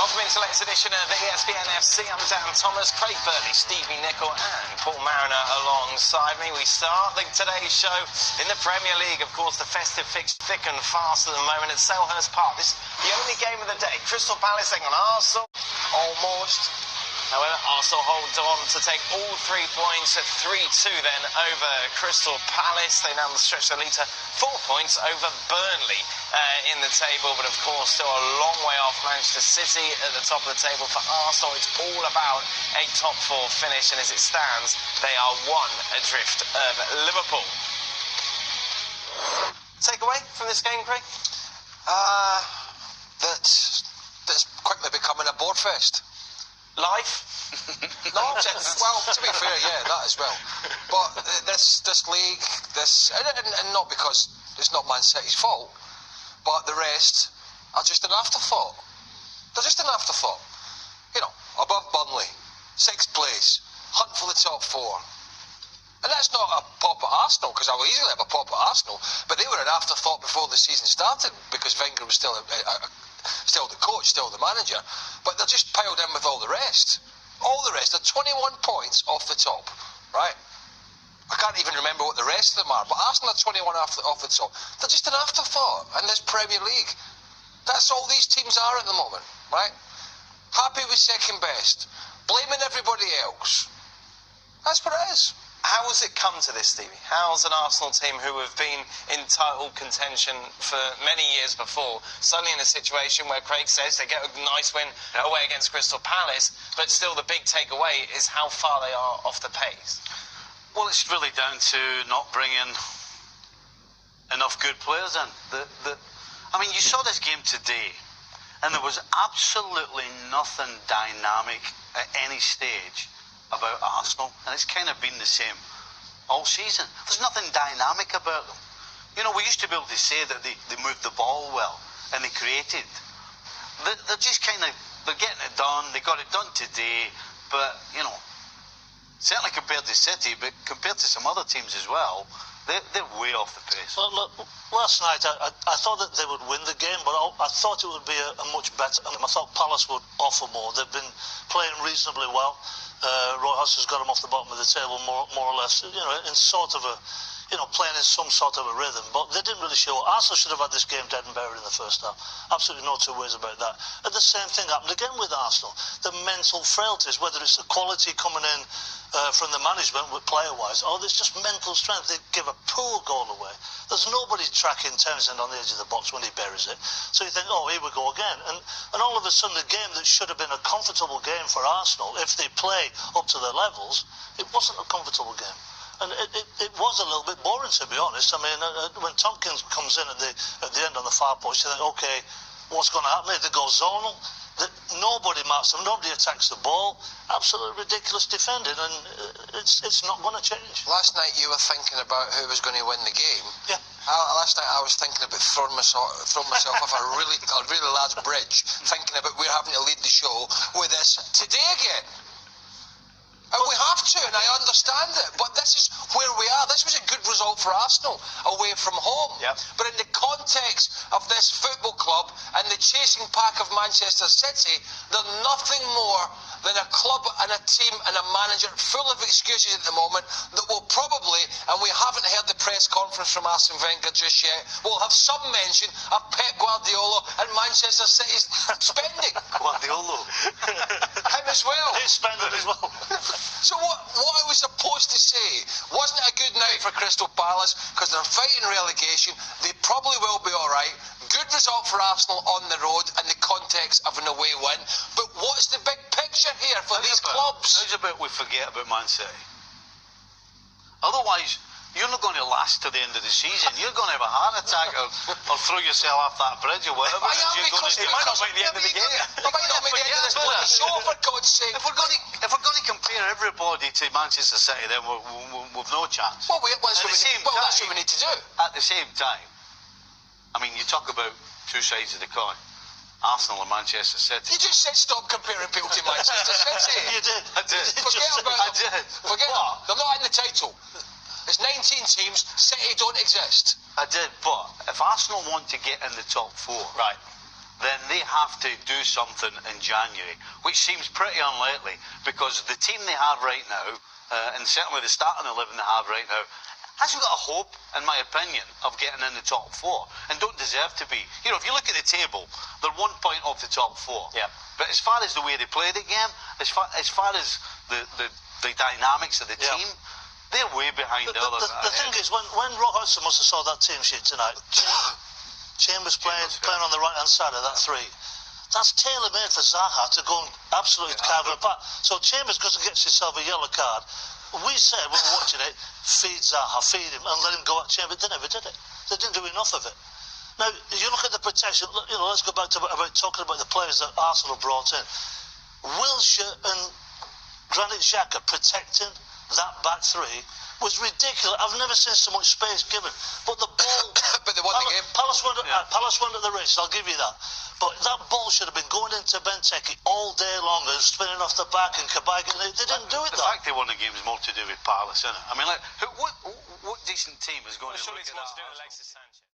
Welcome into the latest edition of ESPN FC. I'm Dan Thomas, Craig Burley, Stevie Nicol and Paul Mariner alongside me. We start today's show in the Premier League. Of course, the festive fixture thick and fast at the moment at Selhurst Park. This is the only game of the day. Crystal Palace taking on Arsenal. Almost. However, Arsenal hold on to take all 3 points at 3-2 then over Crystal Palace. They now stretch the lead to 4 points over Burnley in the table. But of course, still a long way off Manchester City at the top of the table. For Arsenal, it's all about a top 4 finish. And as it stands, they are one adrift of Liverpool. Takeaway from this game, Craig? That's quickly becoming a board fest. Life? No, well, to be fair, yeah, that as well. But this league, and not because it's not Man City's fault, but the rest are just an afterthought. They're just an afterthought. You know, above Burnley, 6th place, hunt for the top 4. And that's not a pop at Arsenal, because I will easily have a pop at Arsenal, but they were an afterthought before the season started, because Wenger was still the coach, still the manager, but they're just piled in with all the rest. All the rest are 21 points off the top, right? I can't even remember what the rest of them are, but Arsenal are 21 off the top. They're just an afterthought in this Premier League. That's all these teams are at the moment, right? Happy with second best, blaming everybody else. That's what it is. How has it come to this, Stevie? How's an Arsenal team who have been in title contention for many years before, suddenly in a situation where Craig says they get a nice win away against Crystal Palace, but still the big takeaway is how far they are off the pace? Well, it's really down to not bringing enough good players in. I mean, you saw this game today, and there was absolutely nothing dynamic at any stage about Arsenal, and it's kind of been the same all season. There's nothing dynamic about them. You know, we used to be able to say that they moved the ball well and they created. They're just kind of, they're getting it done. They got it done today, but, you know, certainly compared to City, but compared to some other teams as well, they're way off the pace. Well, look, last night I thought that they would win the game, but I thought it would be a much better. I thought Palace would offer more. They've been playing reasonably well. Roy Hodgson's got them off the bottom of the table, more or less, you know, in sort of a, you know, playing in some sort of a rhythm. But they didn't really show. Arsenal should have had this game dead and buried in the first half. Absolutely no two ways about that. And the same thing happened again with Arsenal. The mental frailties, whether it's the quality coming in from the management, player-wise, or there's just mental strength. They give a poor goal away. There's nobody tracking Townsend on the edge of the box when he buries it. So you think, oh, here we go again. And all of a sudden, the game that should have been a comfortable game for Arsenal, if they play up to their levels, it wasn't a comfortable game. And it was a little bit boring, to be honest. I mean, when Tompkins comes in at the end on the far post, you think, okay, what's going to happen? They go zonal. Nobody marks them. Nobody attacks the ball. Absolutely ridiculous defending, and it's not going to change. Last night you were thinking about who was going to win the game. Yeah. Last night I was thinking about throwing myself off a really large bridge, thinking about we're having to lead the show with this today again. And we have to, and I understand it, but this is where we are. This was a good result for Arsenal away from home. Yep. But in the context of this football club and the chasing pack of Manchester City, they're nothing more than a club and a team and a manager full of excuses at the moment that will probably, and we haven't heard the press conference from Arsene Wenger just yet, will have some mention of Pep Guardiola and Manchester City's spending. Guardiola. Him as well. He's spending as well. So what I was supposed to say, wasn't it a good night for Crystal Palace because they're fighting relegation? They probably will be all right. Good result for Arsenal on the road in the context of an away win. But what's the big picture here for these clubs? How's about we forget about Man City? Otherwise, you're not going to last to the end of the season. You're going to have a heart attack or throw yourself off that bridge or whatever. I am, because it might not make the end of the game. It might not make the end of this bloody show, for God's sake. If we're going to compare everybody to Manchester City, then we've no chance. Well, that's what we need to do. At the same time, I mean, you talk about two sides of the coin. Arsenal and Manchester City. You just said stop comparing people to Manchester City. You did. I did. Forget about I them. did. Forget them. They're not in the title. There's 19 teams. City don't exist. I did, but if Arsenal want to get in the top 4, Right. then they have to do something in January, which seems pretty unlikely because the team they have right now, and certainly the starting 11 they have right now, hasn't got a hope, in my opinion, of getting in the top 4 and don't deserve to be. You know, if you look at the table, they're 1 point off the top 4. Yeah. But as far as the way they play the game, as far as the dynamics of the team, they're way behind the others. The thing is, when Roy Hodgson must have saw that team sheet tonight, Chambers playing on the right-hand side of that 3. That's tailor-made for Zaha to go and absolutely carve it apart. So Chambers goes and gets himself a yellow card. We said when we were watching it, feed Zaha, feed him, and let him go at Chambers. They never did it. They didn't do enough of it. Now, you look at the protection. You know, let's go back to about talking about the players that Arsenal brought in. Wilshere and Granit Xhaka protecting that back 3 was ridiculous. I've never seen so much space given. But the ball... But they won the game. Palace won at the race, I'll give you that. But that ball should have been going into Benteke all day long and spinning off the back and Kabay. They didn't do it. The fact they won the game is more to do with Palace, isn't it? I mean, like, what decent team is going to look at that?